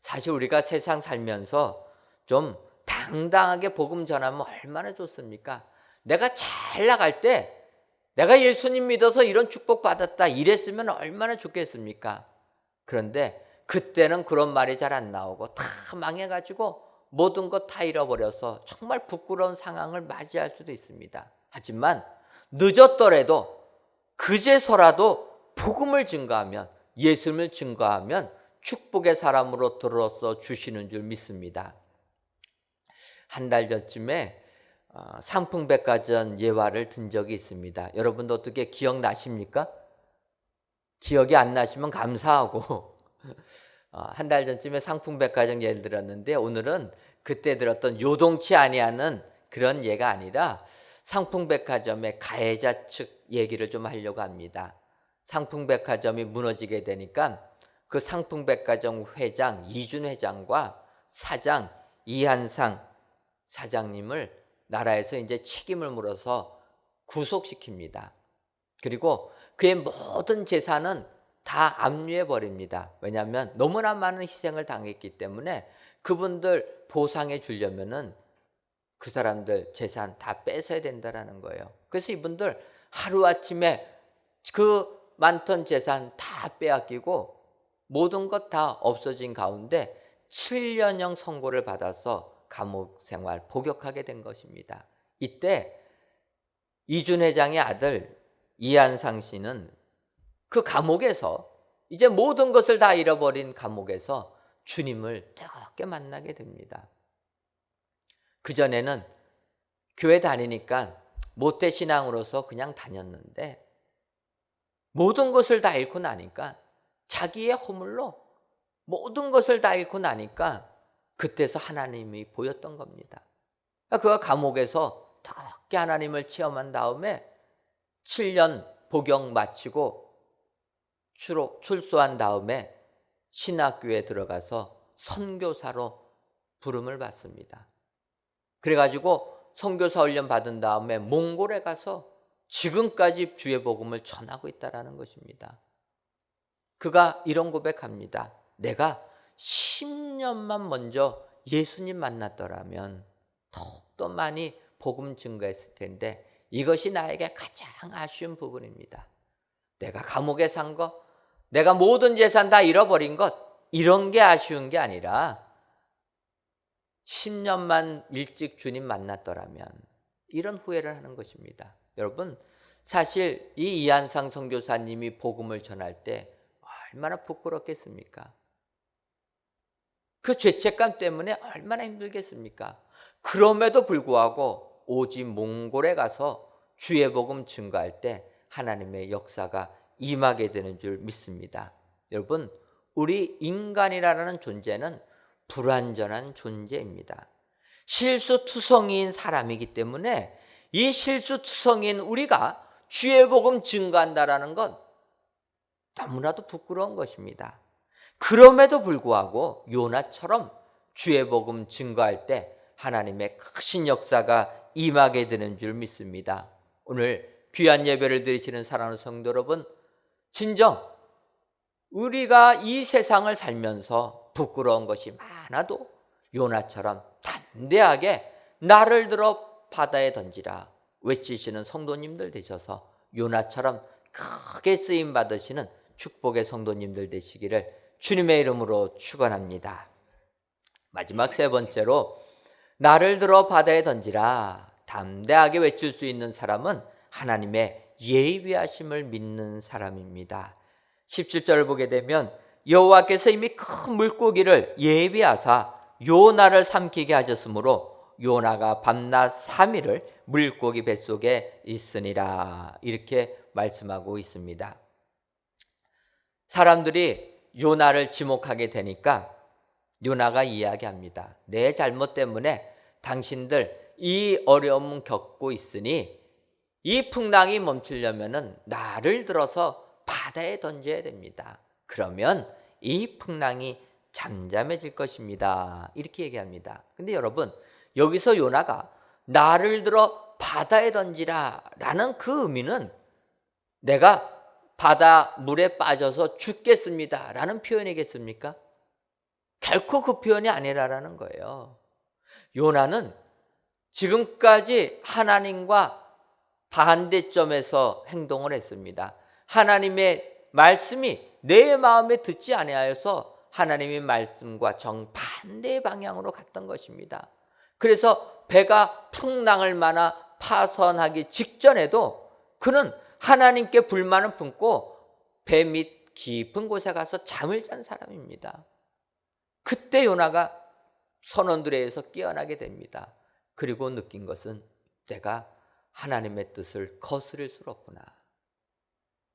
Speaker 5: 사실 우리가 세상 살면서 좀 당당하게 복음 전하면 얼마나 좋습니까? 내가 잘 나갈 때 내가 예수님 믿어서 이런 축복 받았다 이랬으면 얼마나 좋겠습니까? 그런데 그때는 그런 말이 잘 안 나오고 다 망해가지고 모든 것 다 잃어버려서 정말 부끄러운 상황을 맞이할 수도 있습니다. 하지만 늦었더라도 그제서라도 복음을 증거하면, 예수님을 증거하면 축복의 사람으로 들어서 주시는 줄 믿습니다. 한 달 전쯤에 상풍백화점 예화를 든 적이 있습니다. 여러분도 어떻게 기억나십니까? 기억이 안 나시면 감사하고 한 달 전쯤에 상풍백화점 예를 들었는데 오늘은 그때 들었던 요동치 아니하는 그런 예가 아니라 상풍백화점의 가해자 측 얘기를 좀 하려고 합니다. 상풍백화점이 무너지게 되니까 그 상풍백화점 회장 이준 회장과 사장 이한상 사장님을 나라에서 이제 책임을 물어서 구속시킵니다. 그리고 그의 모든 재산은 다 압류해 버립니다. 왜냐하면 너무나 많은 희생을 당했기 때문에 그분들 보상해 주려면은 그 사람들 재산 다 뺏어야 된다라는 거예요. 그래서 이분들 하루아침에 그 많던 재산 다 빼앗기고 모든 것 다 없어진 가운데 7년형 선고를 받아서 감옥 생활 복역하게 된 것입니다. 이때 이준 회장의 아들 이한상 씨는 그 감옥에서 이제 모든 것을 다 잃어버린 감옥에서 주님을 뜨겁게 만나게 됩니다. 그전에는 교회 다니니까 모태신앙으로서 그냥 다녔는데 모든 것을 다 잃고 나니까 자기의 허물로 모든 것을 다 잃고 나니까 그때서 하나님이 보였던 겁니다. 그가 감옥에서 뜨겁게 하나님을 체험한 다음에 7년 복역 마치고 출소한 다음에 신학교에 들어가서 선교사로 부름을 받습니다. 그래가지고 선교사 훈련 받은 다음에 몽골에 가서 지금까지 주의 복음을 전하고 있다는 것입니다. 그가 이런 고백합니다. 내가 10년만 먼저 예수님 만났더라면 더욱더 많이 복음 증거했을 텐데 이것이 나에게 가장 아쉬운 부분입니다. 내가 감옥에 산 것, 내가 모든 재산 다 잃어버린 것, 이런 게 아쉬운 게 아니라 10년만 일찍 주님 만났더라면, 이런 후회를 하는 것입니다. 여러분, 사실 이 이한상 선교사님이 복음을 전할 때 얼마나 부끄럽겠습니까? 그 죄책감 때문에 얼마나 힘들겠습니까? 그럼에도 불구하고 오직 몽골에 가서 주의 복음 증거할 때 하나님의 역사가 임하게 되는 줄 믿습니다. 여러분, 우리 인간이라는 존재는 불완전한 존재입니다. 실수투성이인 사람이기 때문에 이 실수투성이인 우리가 주의 복음 증거한다라는 건 너무나도 부끄러운 것입니다. 그럼에도 불구하고 요나처럼 주의 복음 증거할 때 하나님의 크신 역사가 임하게 되는 줄 믿습니다. 오늘 귀한 예배를 드리시는 사랑하는 성도 여러분, 진정 우리가 이 세상을 살면서 부끄러운 것이 많아도 요나처럼 담대하게 나를 들어 바다에 던지라 외치시는 성도님들 되셔서 요나처럼 크게 쓰임 받으시는 축복의 성도님들 되시기를 주님의 이름으로 축원합니다. 마지막 세 번째로, 나를 들어 바다에 던지라 담대하게 외칠 수 있는 사람은 하나님의 예비하심을 믿는 사람입니다. 17절을 보게 되면 여호와께서 이미 큰 물고기를 예비하사 요나를 삼키게 하셨으므로 요나가 밤낮 3일을 물고기 뱃속에 있으니라, 이렇게 말씀하고 있습니다. 사람들이 요나를 지목하게 되니까 요나가 이야기합니다. 내 잘못 때문에 당신들 이 어려움 겪고 있으니 이 풍랑이 멈추려면은 나를 들어서 바다에 던져야 됩니다. 그러면 이 풍랑이 잠잠해질 것입니다. 이렇게 얘기합니다. 근데 여러분, 여기서 요나가 나를 들어 바다에 던지라 라는 그 의미는 내가 바다 물에 빠져서 죽겠습니다 라는 표현이겠습니까? 결코 그 표현이 아니라는 거예요. 요나는 지금까지 하나님과 반대점에서 행동을 했습니다. 하나님의 말씀이 내 마음에 듣지 아니하여서 하나님의 말씀과 정반대의 방향으로 갔던 것입니다. 그래서 배가 풍랑을 만나 파선하기 직전에도 그는 하나님께 불만을 품고 배 밑 깊은 곳에 가서 잠을 잔 사람입니다. 그때 요나가 선원들에 의해서 깨어나게 됩니다. 그리고 느낀 것은 내가 하나님의 뜻을 거스릴 수 없구나.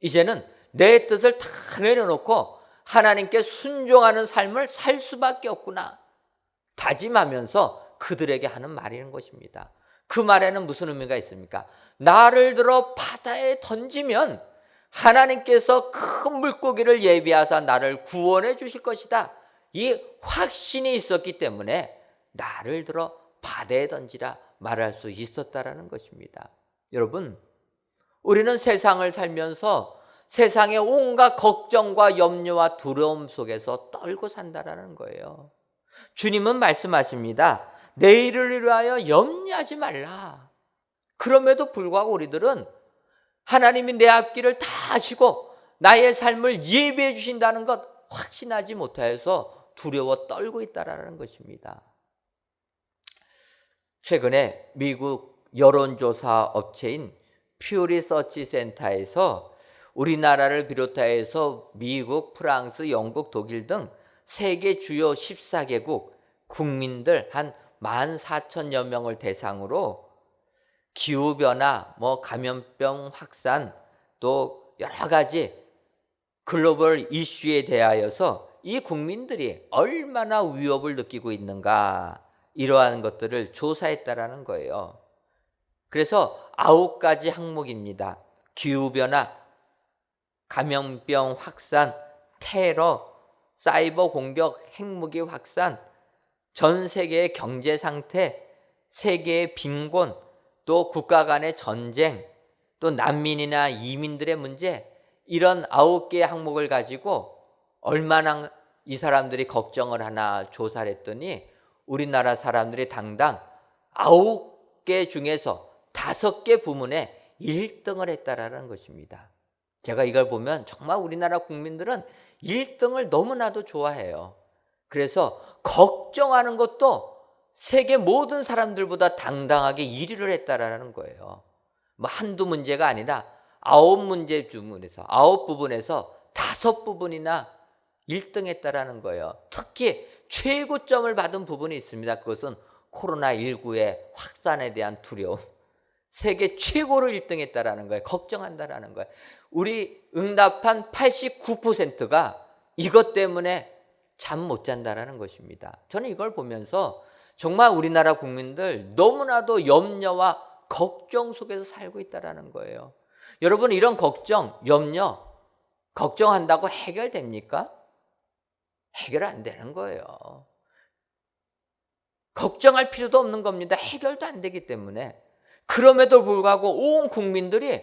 Speaker 5: 이제는 내 뜻을 다 내려놓고 하나님께 순종하는 삶을 살 수밖에 없구나 다짐하면서 그들에게 하는 말이라는 것입니다. 그 말에는 무슨 의미가 있습니까? 나를 들어 바다에 던지면 하나님께서 큰 물고기를 예비하사 나를 구원해 주실 것이다. 이 확신이 있었기 때문에 나를 들어 바다에 던지라 말할 수 있었다라는 것입니다. 여러분, 우리는 세상을 살면서 세상의 온갖 걱정과 염려와 두려움 속에서 떨고 산다라는 거예요. 주님은 말씀하십니다. 내일을 위하여 염려하지 말라. 그럼에도 불구하고 우리들은 하나님이 내 앞길을 다 아시고 나의 삶을 예비해 주신다는 것 확신하지 못하여서 두려워 떨고 있다라는 것입니다. 최근에 미국 여론조사 업체인 퓨 리서치 센터에서 우리나라를 비롯하여서 미국, 프랑스, 영국, 독일 등 세계 주요 14개국 국민들 한 14,000여 명을 대상으로 기후변화, 감염병 확산, 또 여러 가지 글로벌 이슈에 대하여서 이 국민들이 얼마나 위협을 느끼고 있는가, 이러한 것들을 조사했다라는 거예요. 그래서 9가지 항목입니다. 기후변화, 감염병 확산, 테러, 사이버 공격, 핵무기 확산, 전 세계의 경제 상태, 세계의 빈곤, 또 국가 간의 전쟁, 또 난민이나 이민들의 문제, 이런 9개의 항목을 가지고 얼마나 이 사람들이 걱정을 하나 조사를 했더니 우리나라 사람들이 당당 9개 중에서 5개 부문에 1등을 했다라는 것입니다. 제가 이걸 보면 정말 우리나라 국민들은 1등을 너무나도 좋아해요. 그래서 걱정하는 것도 세계 모든 사람들보다 당당하게 1위를 했다라는 거예요. 한두 문제가 아니라 9문제 주문에서 9부분에서 5부분이나 1등 했다라는 거예요. 특히 최고점을 받은 부분이 있습니다. 그것은 코로나19의 확산에 대한 두려움. 세계 최고로 1등 했다라는 거예요. 걱정한다라는 거예요. 우리 응답한 89%가 이것 때문에 잠 못 잔다라는 것입니다. 저는 이걸 보면서 정말 우리나라 국민들 너무나도 염려와 걱정 속에서 살고 있다라는 거예요. 여러분, 이런 걱정, 염려, 걱정한다고 해결됩니까? 해결 안 되는 거예요. 걱정할 필요도 없는 겁니다. 해결도 안 되기 때문에. 그럼에도 불구하고 온 국민들이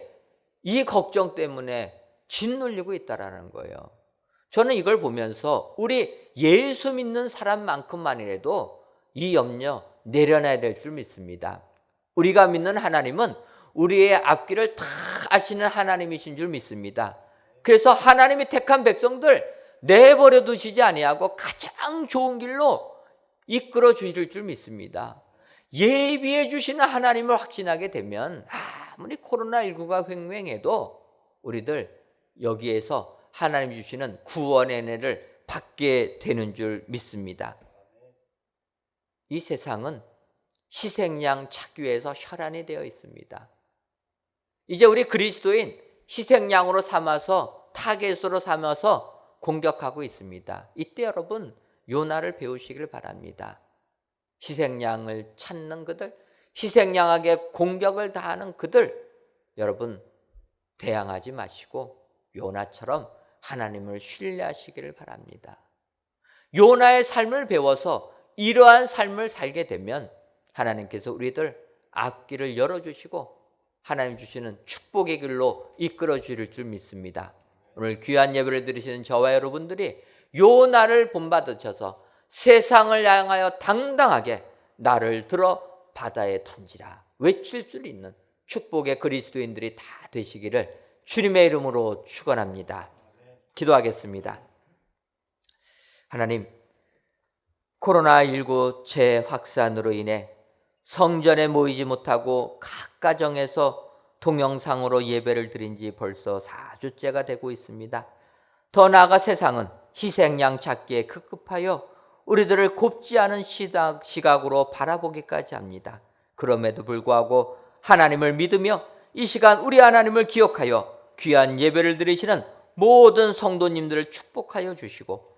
Speaker 5: 이 걱정 때문에 짓눌리고 있다라는 거예요. 저는 이걸 보면서 우리 예수 믿는 사람만큼만이라도 이 염려 내려놔야 될 줄 믿습니다. 우리가 믿는 하나님은 우리의 앞길을 다 아시는 하나님이신 줄 믿습니다. 그래서 하나님이 택한 백성들 내버려 두시지 아니하고 가장 좋은 길로 이끌어 주실 줄 믿습니다. 예비해 주시는 하나님을 확신하게 되면 아무리 코로나19가 횡행해도 우리들 여기에서 하나님 주시는 구원의 은혜를 받게 되는 줄 믿습니다. 이 세상은 희생양 찾기 위해서 혈안이 되어 있습니다. 이제 우리 그리스도인 희생양으로 삼아서 타겟으로 삼아서 공격하고 있습니다. 이때 여러분 요나를 배우시길 바랍니다. 희생양을 찾는 그들, 희생양에게 공격을 다하는 그들, 여러분 대항하지 마시고 요나처럼 하나님을 신뢰하시기를 바랍니다. 요나의 삶을 배워서 이러한 삶을 살게 되면 하나님께서 우리들 앞길을 열어주시고 하나님 주시는 축복의 길로 이끌어 주실 줄 믿습니다. 오늘 귀한 예배를 드리시는 저와 여러분들이 요나를 본받으셔서 세상을 향하여 당당하게 나를 들어 바다에 던지라 외칠 수 있는 축복의 그리스도인들이 다 되시기를 주님의 이름으로 축원합니다. 기도하겠습니다. 하나님, 코로나19 재확산으로 인해 성전에 모이지 못하고 각 가정에서 동영상으로 예배를 드린 지 벌써 4주째가 되고 있습니다. 더 나아가 세상은 희생양 찾기에 급급하여 우리들을 곱지 않은 시각으로 바라보기까지 합니다. 그럼에도 불구하고 하나님을 믿으며 이 시간 우리 하나님을 기억하여 귀한 예배를 드리시는 모든 성도님들을 축복하여 주시고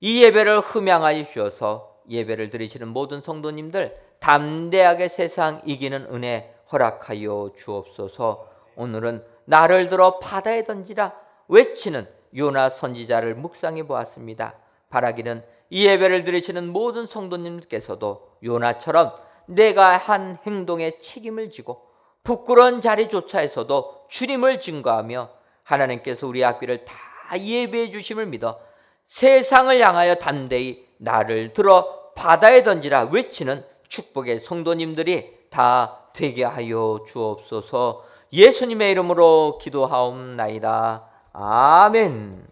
Speaker 5: 이 예배를 흠양하여 주셔서 예배를 드리시는 모든 성도님들 담대하게 세상 이기는 은혜 허락하여 주옵소서. 오늘은 나를 들어 바다에 던지라 외치는 요나 선지자를 묵상해 보았습니다. 바라기는 이 예배를 드리시는 모든 성도님께서도 요나처럼 내가 한 행동에 책임을 지고 부끄러운 자리조차에서도 주님을 증거하며 하나님께서 우리 앞길을 다 예배해 주심을 믿어 세상을 향하여 담대히 나를 들어 바다에 던지라 외치는 축복의 성도님들이 다 되게 하여 주옵소서. 예수님의 이름으로 기도하옵나이다. 아멘.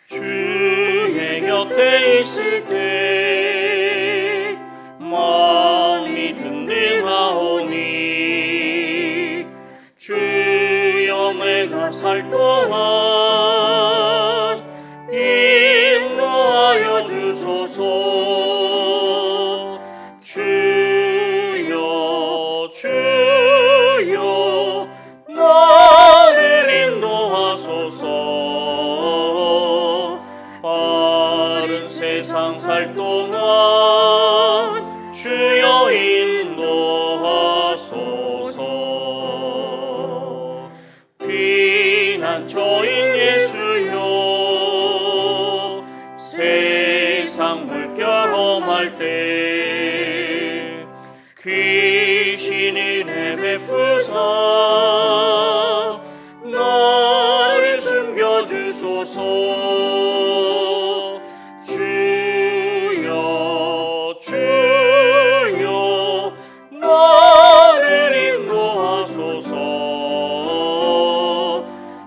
Speaker 4: 주의 곁에 있을 때 마음이 든든하오니 주여 내가 살 동안 인도하여 주소서. 주여 주여 나를 인도하소서. 바른 세상 살 동안 주여 인도하소서. 피난처인 예수여 세상 물결 험할 때 귀신이 내뱉부사 나를 숨겨주소서. 주여 주여 나를 인도하소서.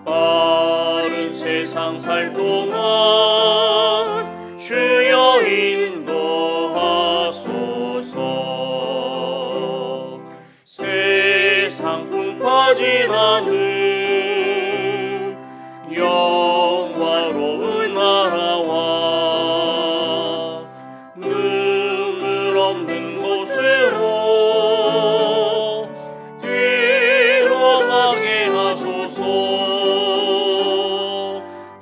Speaker 4: 바른 세상 살 동안 주여 인도하소서. 세상 풍파진 않은 영화로운 나라와 눈물 없는 곳으로 들어가게 하소서.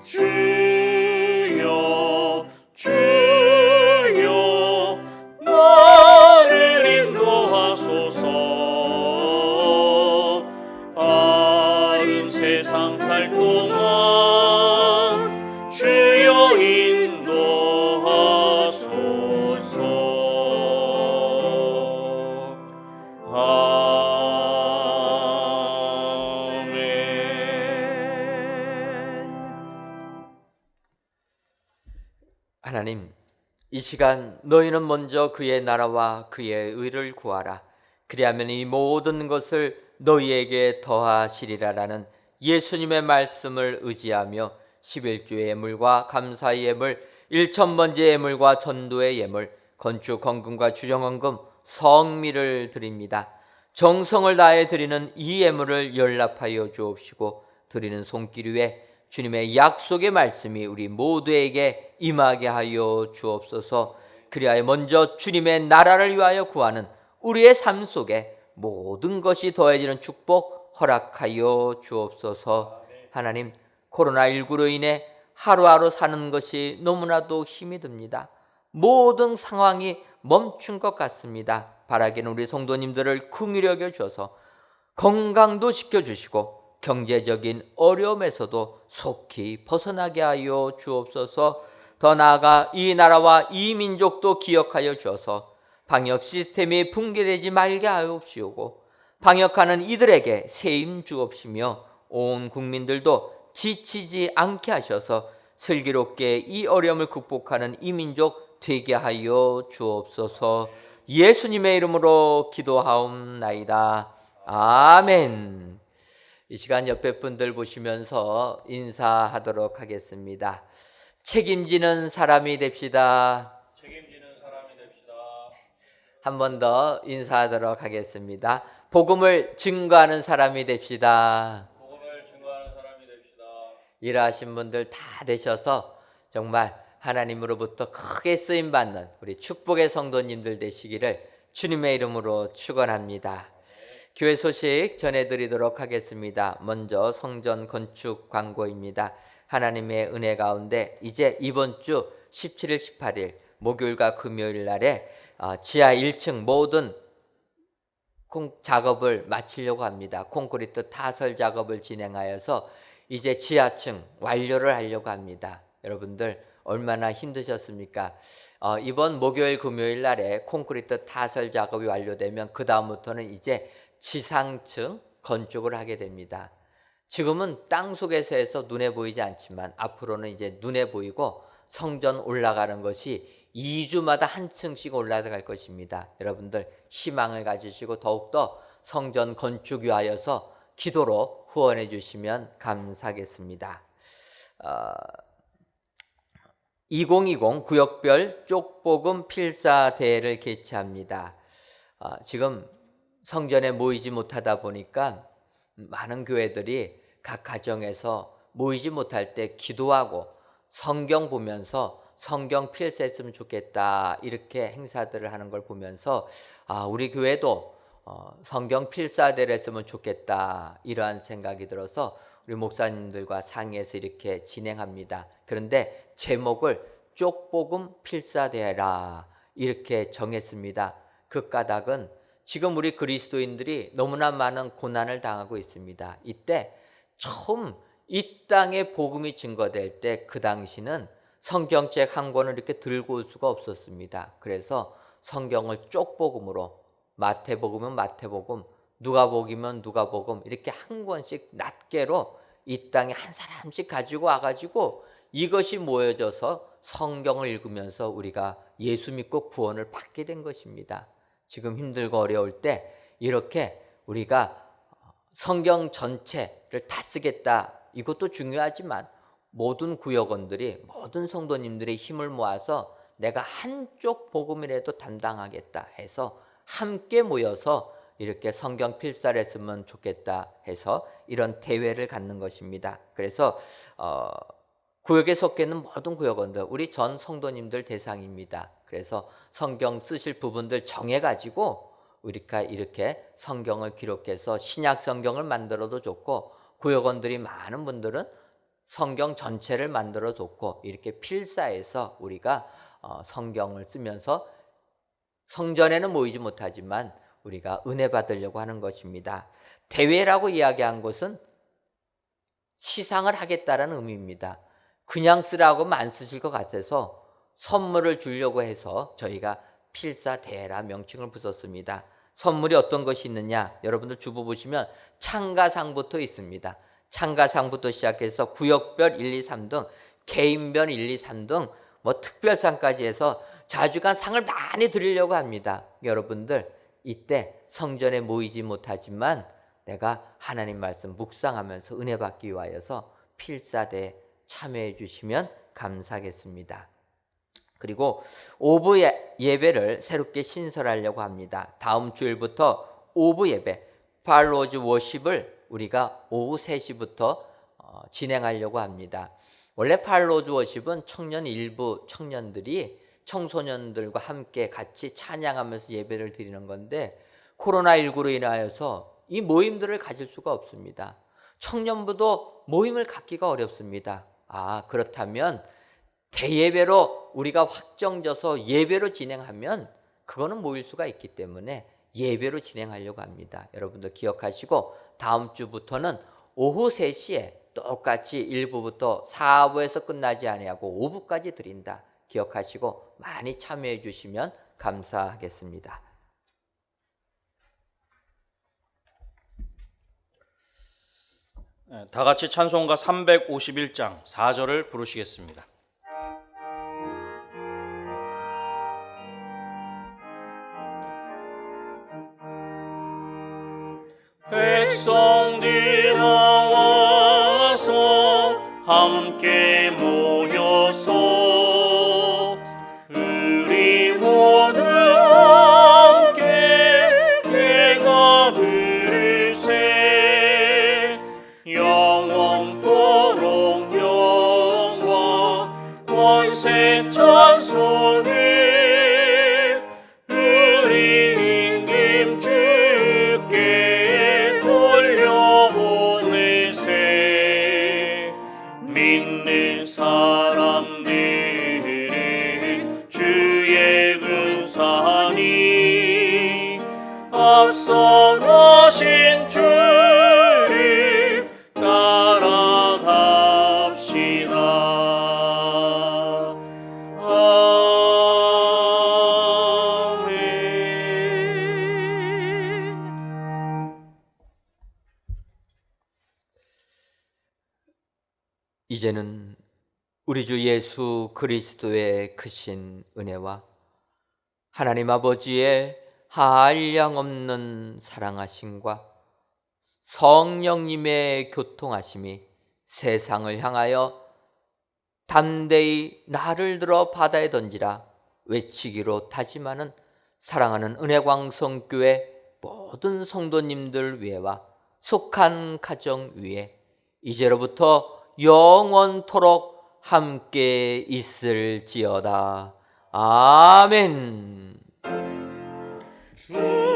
Speaker 4: 주여 주여 나를 인도하소서. 바른 세상 살 동안 주여 인도하소서. 아멘.
Speaker 5: 하나님, 이 시간 너희는 먼저 그의 나라와 그의 의를 구하라. 그리하면 이 모든 것을 너희에게 더하시리라라는 예수님의 말씀을 의지하며 11주의 예물과 감사의 예물, 1000번째 예물과 전도의 예물, 건축 헌금과 주정 헌금, 성미를 드립니다. 정성을 다해 드리는 이 예물을 연락하여 주옵시고 드리는 손길 위에 주님의 약속의 말씀이 우리 모두에게 임하게 하여 주옵소서. 그리하여 먼저 주님의 나라를 위하여 구하는 우리의 삶 속에 모든 것이 더해지는 축복 허락하여 주옵소서. 하나님, 코로나19로 인해 하루하루 사는 것이 너무나도 힘이 듭니다. 모든 상황이 멈춘 것 같습니다. 바라기는 우리 성도님들을 긍휼히 여겨 주셔서 건강도 지켜주시고 경제적인 어려움에서도 속히 벗어나게 하여 주옵소서. 더 나아가 이 나라와 이 민족도 기억하여 주어서 방역 시스템이 붕괴되지 말게 하옵시고 방역하는 이들에게 세임 주옵시며 온 국민들도 지치지 않게 하셔서 슬기롭게 이 어려움을 극복하는 이 민족 되게 하여 주옵소서. 예수님의 이름으로 기도하옵나이다. 아멘. 이 시간 옆에 분들 보시면서 인사하도록 하겠습니다. 책임지는 사람이 됩시다.
Speaker 1: 책임지는 사람이 됩시다.
Speaker 5: 한 번 더 인사하도록 하겠습니다. 복음을 증거하는 사람이 됩시다.
Speaker 1: 복음을 증거하는 사람이 됩시다.
Speaker 5: 일하신 분들 다 되셔서 정말 하나님으로부터 크게 쓰임받는 우리 축복의 성도님들 되시기를 주님의 이름으로 축원합니다. 교회 소식 전해드리도록 하겠습니다. 먼저 성전 건축 광고입니다. 하나님의 은혜 가운데 이제 이번 주 17일, 18일 목요일과 금요일 날에 지하 1층 모든 작업을 마치려고 합니다. 콘크리트 타설 작업을 진행하여서 이제 지하층 완료를 하려고 합니다. 여러분들 얼마나 힘드셨습니까? 이번 목요일, 금요일 날에 콘크리트 타설 작업이 완료되면 그 다음부터는 이제 지상층 건축을 하게 됩니다. 지금은 땅 속에서 해서 눈에 보이지 않지만 앞으로는 이제 눈에 보이고 성전 올라가는 것이 2주마다 한 층씩 올라갈 것입니다. 여러분들 희망을 가지시고 더욱더 성전 건축 위하여서 기도로 후원해 주시면 감사하겠습니다. 2020 구역별 쪽복음 필사대회를 개최합니다. 지금 성전에 모이지 못하다 보니까 많은 교회들이 각 가정에서 모이지 못할 때 기도하고 성경 보면서 성경 필사했으면 좋겠다 이렇게 행사들을 하는 걸 보면서 우리 교회도 성경 필사대를 했으면 좋겠다 이러한 생각이 들어서 우리 목사님들과 상의해서 이렇게 진행합니다. 그런데 제목을 쪽복음 필사대회라 이렇게 정했습니다. 그 까닭은 지금 우리 그리스도인들이 너무나 많은 고난을 당하고 있습니다. 이때 처음 이 땅에 복음이 증거될 때 그 당시는 성경책 한 권을 이렇게 들고 올 수가 없었습니다. 그래서 성경을 쪽복음으로 마태복음은 마태복음, 누가복음은 누가복음 이렇게 한 권씩 낱개로 이 땅에 한 사람씩 가지고 와가지고 이것이 모여져서 성경을 읽으면서 우리가 예수 믿고 구원을 받게 된 것입니다. 지금 힘들고 어려울 때 이렇게 우리가 성경 전체를 다 쓰겠다 이것도 중요하지만 모든 구역원들이 모든 성도님들의 힘을 모아서 내가 한쪽 복음이라도 담당하겠다 해서 함께 모여서 이렇게 성경 필사를 했으면 좋겠다 해서 이런 대회를 갖는 것입니다. 그래서 구역에 속해 있는 모든 구역원들 우리 전 성도님들 대상입니다. 그래서 성경 쓰실 부분들 정해가지고 우리가 이렇게 성경을 기록해서 신약 성경을 만들어도 좋고 구역원들이 많은 분들은 성경 전체를 만들어 줬고 이렇게 필사해서 우리가 성경을 쓰면서 성전에는 모이지 못하지만 우리가 은혜 받으려고 하는 것입니다. 대회라고 이야기한 것은 시상을 하겠다라는 의미입니다. 그냥 쓰라고 안 쓰실 것 같아서 선물을 주려고 해서 저희가 필사대회라 명칭을 붙였습니다. 선물이 어떤 것이 있느냐 여러분들 주보 보시면 참가상부터 있습니다. 참가상부터 시작해서 구역별 1, 2, 3등 개인별 1, 2, 3등 뭐 특별상까지 해서 자주간 상을 많이 드리려고 합니다. 여러분들 이때 성전에 모이지 못하지만 내가 하나님 말씀 묵상하면서 은혜 받기 위하여서 필사대에 참여해 주시면 감사하겠습니다. 그리고 오후 예배를 새롭게 신설하려고 합니다. 다음 주일부터 오후 예배 팔로우즈 워십을 우리가 오후 3시부터 진행하려고 합니다. 원래 팔로우즈 워십은 청년 일부 청년들이 청소년들과 함께 같이 찬양하면서 예배를 드리는 건데 코로나19로 인하여서 이 모임들을 가질 수가 없습니다. 청년부도 모임을 갖기가 어렵습니다. 그렇다면 대예배로 우리가 확정져서 예배로 진행하면 그거는 모일 수가 있기 때문에 예배로 진행하려고 합니다. 여러분들 기억하시고 다음 주부터는 오후 3시에 똑같이 1부부터 4부에서 끝나지 아니하고 5부까지 드린다. 기억하시고 많이 참여해 주시면 감사하겠습니다.
Speaker 1: 다 같이 찬송가 351장 4절을 부르시겠습니다.
Speaker 4: 백성들 나와서 함께 모여서 우리 모두 함께 개가 부르세 영원토록 영광 권세 찬송을 우리 임금 주께 돌려보내세 믿는 사람들은 주의 은사니 앞서가신 주를 따라갑시다.
Speaker 5: 이제는 우리 주 예수 그리스도의 크신 은혜와 하나님 아버지의 한량없는 사랑하심과 성령님의 교통하심이 세상을 향하여 담대히 나를 들어 바다에 던지라 외치기로 다짐하는 사랑하는 은혜광성교회 모든 성도님들 위에와 속한 가정 위에 이제로부터 영원토록 함께 있을지어다. 아멘.
Speaker 4: 주